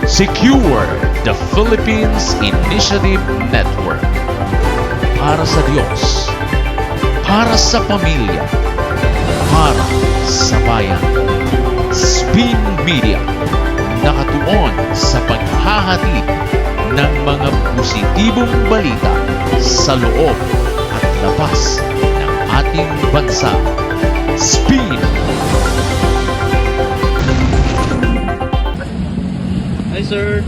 Secure the Philippines Initiative Network. Para sa Diyos, para sa pamilya, para sa bayan. Spin Media, nakatuon sa paghahatid ng mga positibong balita sa loob at labas ng ating bansa. Spin! Hi, sir.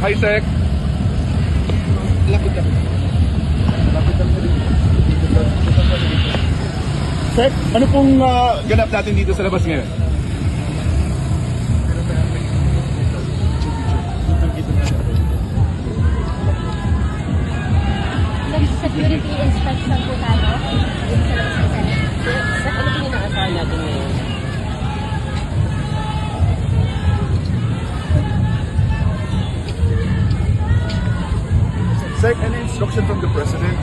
Hi, Sec. Lapit lang. Sec, ano pong ganap natin dito sa labas ngayon? Security inspection po tayo dito sa labas ng Senate. Sa ano po yung naasahan natin ngayon? Sec, any instruction from the President?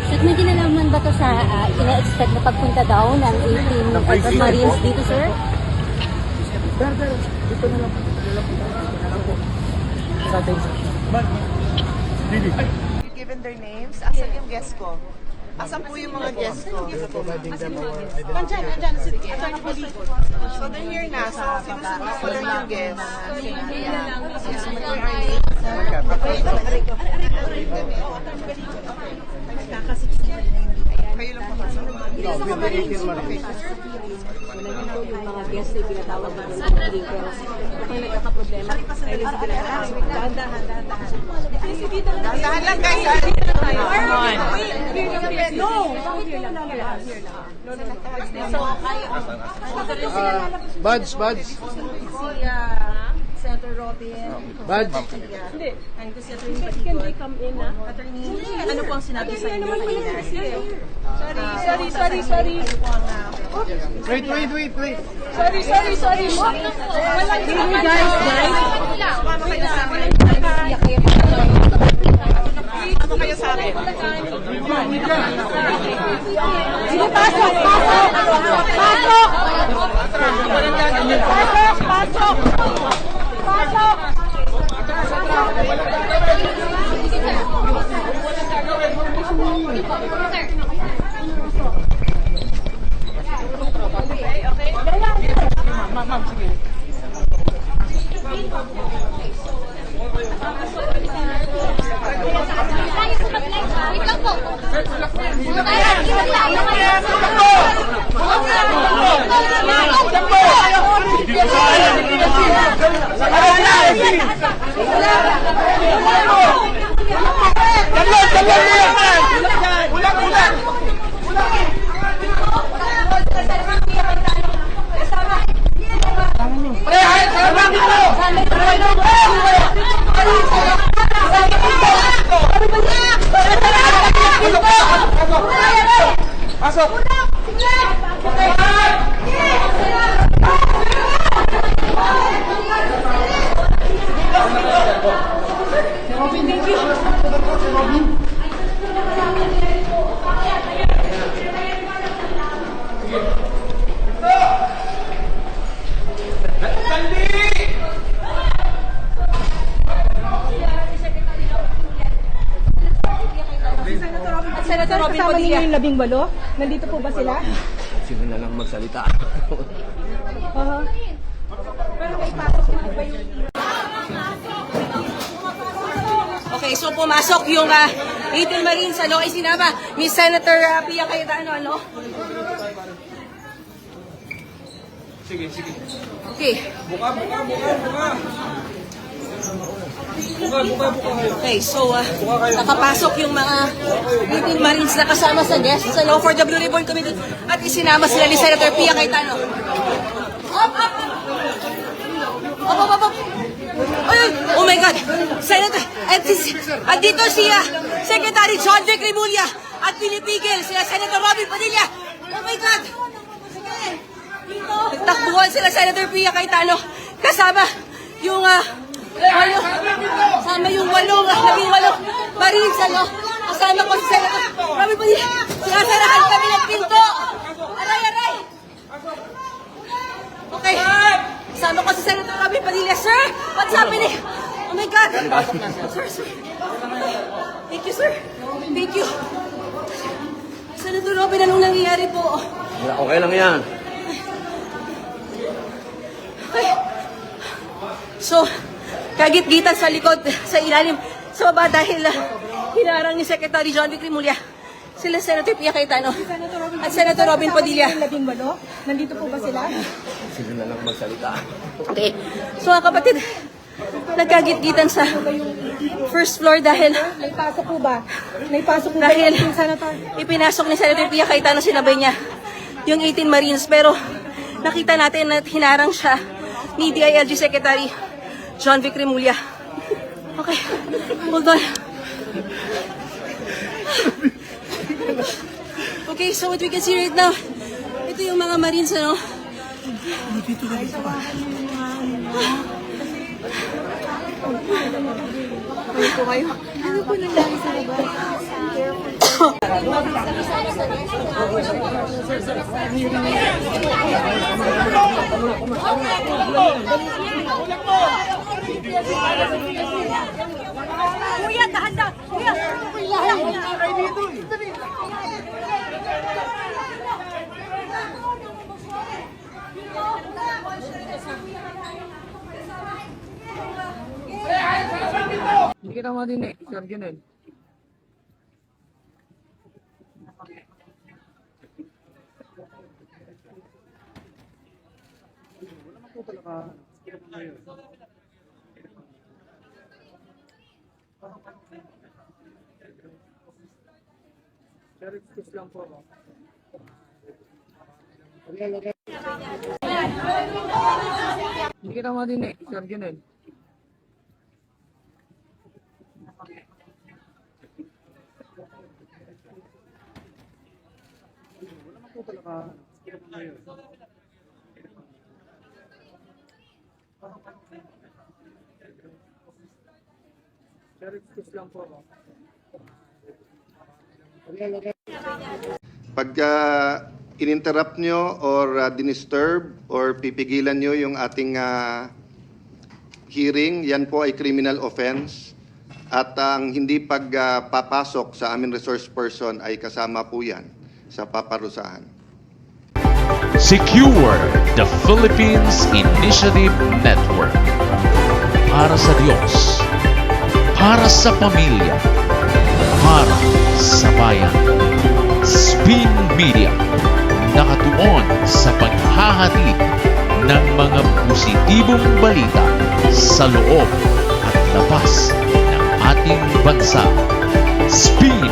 Sir, may kinalaman ba to sa ina-expect na pagpunta daw ng 18 Marines dito, sir? Dito na lang. Sa atin, sir. Didi. Given their names, asan yung guest ko? Asan po yung mga guest ko? Andyan, Attorney Balico. So they're here na. So sinusunod ko lang yung guest. Kayo lang po. Yung mga guests na pinatawag natin sa mga details. Kapag nagkakaproblema, ay rin sila dahan-dahan. Dahan lang guys. Come on. No. Buds. Si Senator Robin. Buds. Hindi. And si Attorney Balico. Can they come in, ha? Attorney, ano po ang sinabi sa inyo? Sorry. Ano po ang... Wait. Sorry. Guys. Ano kayo sa akin? Sige, pasok! Wait lang po. Senator Robin kasama ninyo yung 18? Nandito po ba sila? Sino na lang magsalita? Pero may pasok na ba yung... Okay, so pumasok yung 18 Marines, ay sinama ni Senator Pia Cayetano, Sige. Okay. Buka. Okay, so nakapasok yung mga 18 Marines na kasama sa guests sa for the Blue Ribbon Committee at isinama sila ni Senator Pia Cayetano. Up! Ay! Oh my God! Senator! At dito siya, Secretary John Vic Rimulya at pinipigil sila Senator Robin Padilla. Oh my God! Nagtakbuhan sila Senator Pia Cayetano kasama yung kasama yung 18 Marines, kasama ko si Senator Robin Padilla. Sinasarahan kami ng pinto. Aray! Okay. Kasama ko si Senator Robin Padilla. Sir, what's happening? Oh my God. Sir. Thank you, sir. Thank you. Senator Robin, anong nangyayari po? Okay lang yan. Okay. So, kagit-gitan sa likod, sa ilalim, sa baba dahil hinarang ni Secretary John Vic Rimulya sila Senator Pia Cayetano at Senator Robin Padilla. Labing walo? Nandito po ba sila? Sino na lang magsalita? Okay. So mga kapatid, nagkagit-gitan sa first floor dahil May pasok po ba? May pasok po ba Dahil- yung senator? ipinasok ni Senator Pia Cayetano, sinabay niya yung 18 Marines. Pero nakita natin na hinarang siya ni DILG Secretary John Vic Rimulya. Okay. Hold on. Okay, so what we can see right now, ito yung mga Marines, ano? Ano po nangyari sa labas? Kuya, dahan-dahan! Kuya! Hindi kita madinig, Sir Junel. Hindi kita madinig, Sir Junel. Pag in-interrupt nyo or dinisturb or pipigilan nyo yung ating hearing, yan po ay criminal offense. At ang hindi pagpapasok sa aming resource person ay kasama po yan sa paparusahan. Secure the Philippines Initiative Network. Para sa Diyos, para sa pamilya, para sa bayan. Spin Media, nakatuon sa paghahatid ng mga positibong balita sa loob at labas ng ating bansa. Spin